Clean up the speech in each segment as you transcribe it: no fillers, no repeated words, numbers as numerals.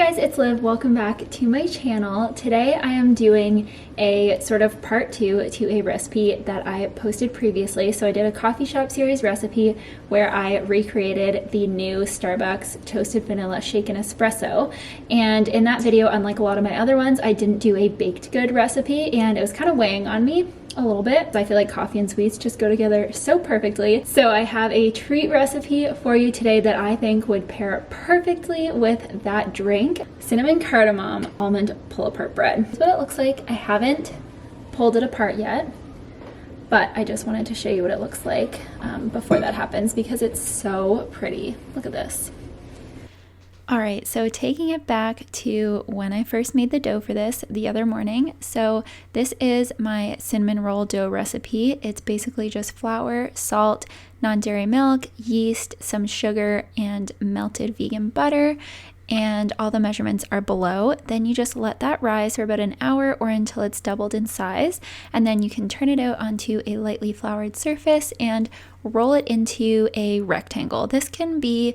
guys, it's Liv. Welcome back to my channel. Today I am doing a sort of part 2 to a recipe that I posted previously. So I did a coffee shop series recipe where I recreated the new Starbucks toasted vanilla shaken espresso. And in that video, unlike a lot of my other ones, I didn't do a baked good recipe and it was kind of weighing on me a little bit. I feel like coffee and sweets just go together so perfectly. So I have a treat recipe for you today that I think would pair perfectly with that drink. Cinnamon cardamom almond pull-apart bread. That's what it looks like. I haven't pulled it apart yet, but I just wanted to show you what it looks like before that happens because it's so pretty. Look at this. All right, so taking it back to when I first made the dough for this the other morning. So this is my cinnamon roll dough recipe. It's basically just flour, salt, non-dairy milk, yeast, some sugar, and melted vegan butter. And all the measurements are below. Then you just let that rise for about an hour or until it's doubled in size. And then you can turn it out onto a lightly floured surface and roll it into a rectangle. This can be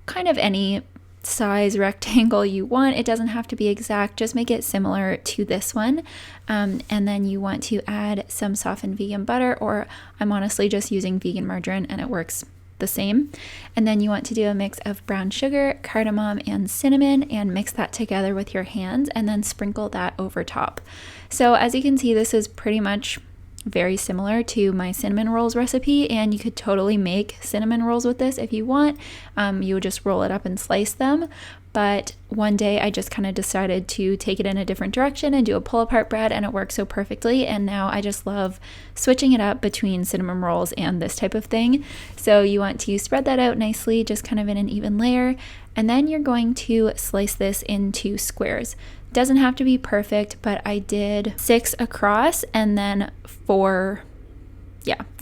kind of any size rectangle you want. It doesn't have to be exact, just make it similar to this one. And then you want to add some softened vegan butter, or I'm honestly just using vegan margarine and it works the same. And then you want to do a mix of brown sugar, cardamom, and cinnamon and mix that together with your hands and then sprinkle that over top. So as you can see, this is pretty much very similar to my cinnamon rolls recipe, and you could totally make cinnamon rolls with this if you want. You would just roll it up and slice them. But one day I just kind of decided to take it in a different direction and do a pull-apart bread, and it worked so perfectly. And now I just love switching it up between cinnamon rolls and this type of thing. So you want to spread that out nicely, just kind of in an even layer. And then you're going to slice this into squares. Doesn't have to be perfect, but I did 6 across and then 4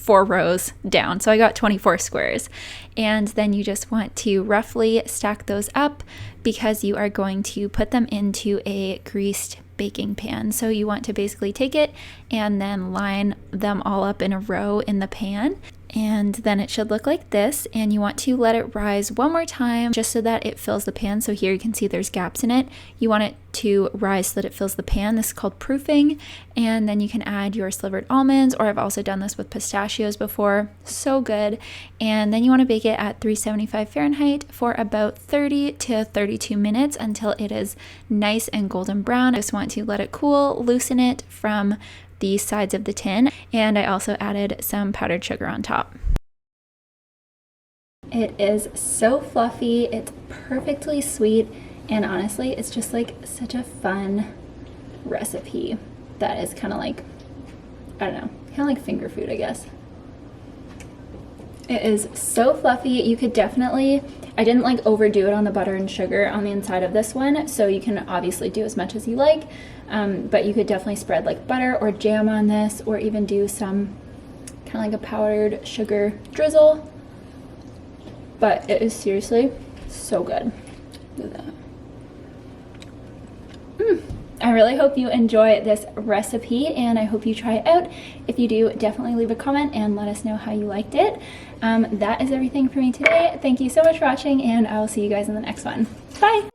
rows down. So I got 24 squares. And then you just want to roughly stack those up because you are going to put them into a greased baking pan. So you want to basically take it and then line them all up in a row in the pan. And then it should look like this, and you want to let it rise one more time just so that it fills the pan. So here you can see there's gaps in it. You want it to rise so that it fills the pan. This is called proofing. And then you can add your slivered almonds, or I've also done this with pistachios before. So good. And then you want to bake it at 375 Fahrenheit for about 30 to 32 minutes until it is nice and golden brown. I just want to let it cool, loosen it from the sides of the tin, and I also added some powdered sugar on top. It is so fluffy, it's perfectly sweet, and honestly it's just like such a fun recipe that is kind of like, I don't know, kind of like finger food, I guess. It is so fluffy. You could definitely, I didn't like overdo it on the butter and sugar on the inside of this one, so you can obviously do as much as you like, but you could definitely spread like butter or jam on this, or even do some kind of like a powdered sugar drizzle. But it is seriously so good. Look at that. I really hope you enjoy this recipe, and I hope you try it out. If you do, definitely leave a comment and let us know how you liked it. That is everything for me today. Thank you so much for watching, and I will see you guys in the next one. Bye!